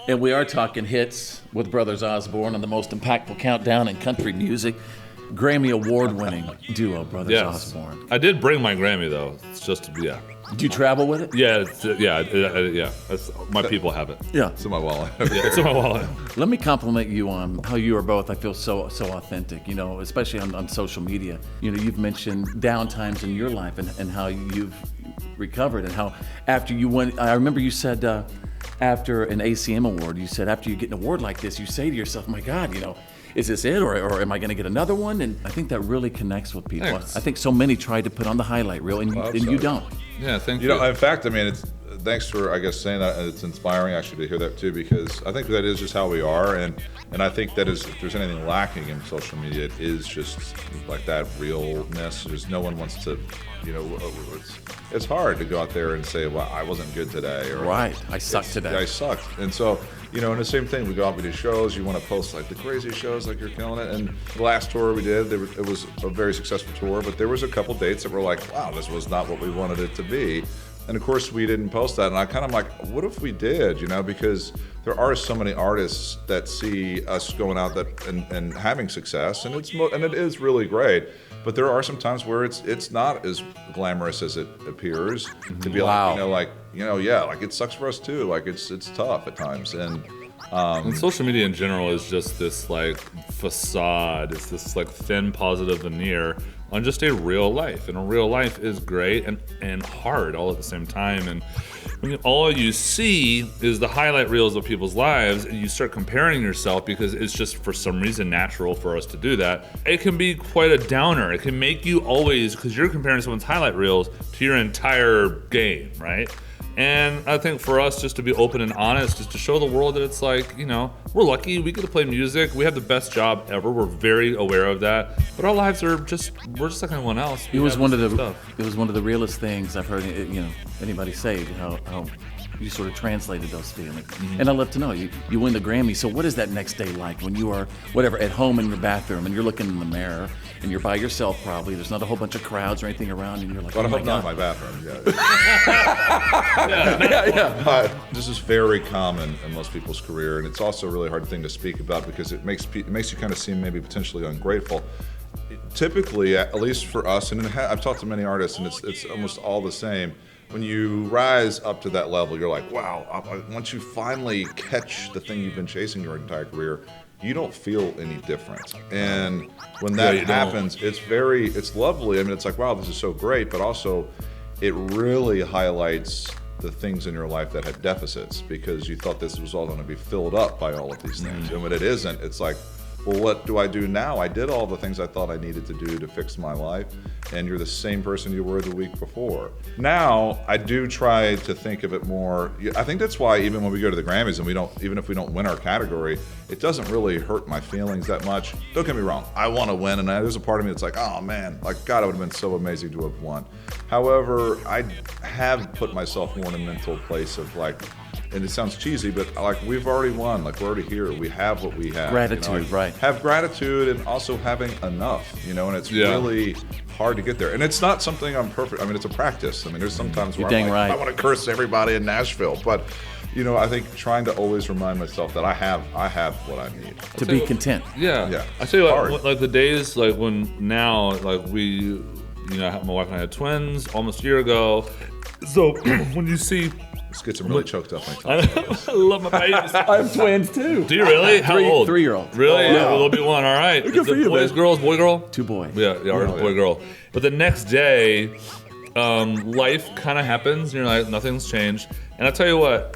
And we are talking hits with Brothers Osborne on the most impactful countdown in country music. Grammy Award-winning duo, Brothers Osborne. I did bring my Grammy, though. It's just, yeah. Do you travel with it? Yeah, yeah. My people have it. Yeah. It's in my wallet. It's in my wallet. Let me compliment you on how you are both, I feel, so authentic, you know, especially on social media. You know, you've mentioned down times in your life and how you've recovered and how after you won, I remember you said after an ACM award, you said after you get an award like this, you say to yourself, my God, you know, is this it, or am I going to get another one? And I think that really connects with people. Thanks. I think so many tried to put on the highlight reel, and you don't. Yeah, thank you. You know, in fact, I mean, it's thanks for, I guess, saying that. It's inspiring actually to hear that too, because I think that is just how we are, and I think that is, if there's anything lacking in social media, it is just like that realness. There's no one wants to, you know, it's hard to go out there and say, well, I wasn't good today, or Right, I sucked today. I sucked, and so. You know, and the same thing, we go out, we do shows, you want to post like the crazy shows, like you're killing it. And the last tour we did, it was a very successful tour, but there was a couple dates that were like, wow, this was not what we wanted it to be. And of course we didn't post that. And I kind of like, what if we did, you know, because there are so many artists that see us going out and having success, and it is really great. But there are some times where it's not as glamorous as it appears to be. Wow. Like it sucks for us too. Like it's tough at times, and social media in general is just this like facade. It's this like thin positive veneer on just a real life, and a real life is great and hard all at the same time. And when all you see is the highlight reels of people's lives, and you start comparing yourself because it's just for some reason natural for us to do that, it can be quite a downer. It can make you always, because you're comparing someone's highlight reels to your entire game, right? And I think for us just to be open and honest, just to show the world that it's like, you know, we're lucky, we get to play music, we have the best job ever, we're very aware of that, but our lives are we're just like anyone else. It was one of the realest things I've heard, you know, anybody say, how you sort of translated those feelings. Mm-hmm. And I'd love to know, you win the Grammy, so what is that next day like when you are, whatever, at home in your bathroom and you're looking in the mirror and you're by yourself probably, there's not a whole bunch of crowds or anything around, and you're like, but oh I my hope not God. in my bathroom. Yeah. This is very common in most people's career, and it's also a really hard thing to speak about because it makes you kind of seem maybe potentially ungrateful. Typically, at least for us, and I've talked to many artists, and it's almost all the same. When you rise up to that level, you're like, wow, once you finally catch the thing you've been chasing your entire career, you don't feel any different. And when that happens, it's lovely. I mean, it's like, wow, this is so great, but also it really highlights the things in your life that had deficits because you thought this was all going to be filled up by all of these things. And when it isn't, it's like, well, what do I do now? I did all the things I thought I needed to do to fix my life, and you're the same person you were the week before. Now, I do try to think of it more. I think that's why even when we go to the Grammys and even if we don't win our category, it doesn't really hurt my feelings that much. Don't get me wrong, I want to win, and there's a part of me that's like, oh man, like God, it would have been so amazing to have won. However, I have put myself more in a mental place of like, and it sounds cheesy, but like we've already won, like we're already here, we have what we have. Gratitude, you know, like, right. Have gratitude and also having enough, you know, and it's really hard to get there. And it's not something I'm perfect, I mean, it's a practice. I mean, there's sometimes where I'm like, right. I want to curse everybody in Nashville, but you know, I think trying to always remind myself that I have what I need. To be content. Yeah. I tell you what, like the days like when now, like we, you know, my wife and I had twins almost a year ago. So when you see, This gets them really choked up. I love my babies. I have twins too. Do you really? How old? 3-year-old. Really? Yeah. Well, there'll be one. All right. Good for you, boys, man. girls, boy, girl? 2 boys. Yeah, ours boy, girl. But the next day, life kind of happens, and you're like, nothing's changed. And I'll tell you what,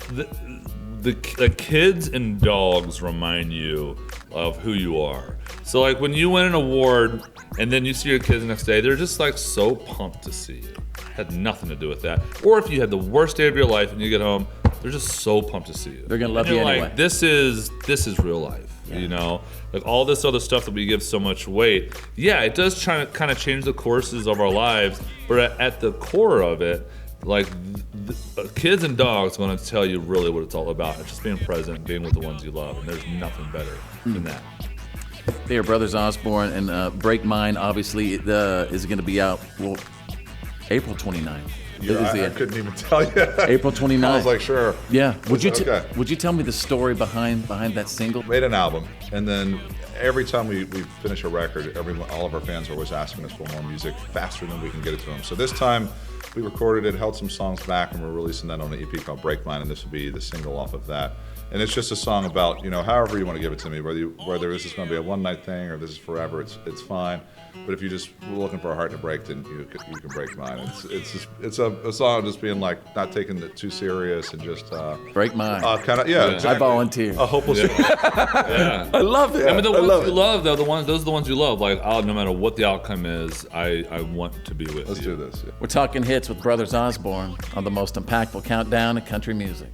the kids and dogs remind you of who you are. So like when you win an award and then you see your kids the next day, they're just like so pumped to see you. Had nothing to do with that. Or if you had the worst day of your life and you get home, they're just so pumped to see you. They're gonna love you anyway. Like, this is real life. Yeah. You know, like all this other stuff that we give so much weight. Yeah, it does try to kind of change the courses of our lives, but at the core of it, like kids and dogs are going to tell you really what it's all about. It's just being present, being with the ones you love, and there's nothing better than that. They are Brothers Osborne, and Break Mine obviously is going to be out April 29th. I couldn't even tell you. April 29th. I was like, sure. Yeah. Would you Okay. would you tell me the story behind that single? Made an album, and then every time we finish a record, all of our fans are always asking us for more music faster than we can get it to them. So this time we recorded it, held some songs back, and we're releasing that on an EP called Break Mine, and this will be the single off of that. And it's just a song about, however you want to give it to me, whether this is going to be a one-night thing or this is forever, it's fine. But if you just were looking for a heart to break, then you can break mine. It's a song just being like not taking it too serious and just Break Mine. kind of Exactly. I volunteer. A hopeless. Yeah. I love it. I mean, the ones you love, though, those are the ones you love. Like, no matter what the outcome is, I want to be with Let's you. do this. Yeah. We're talking hits with Brothers Osborne on the most impactful countdown in country music.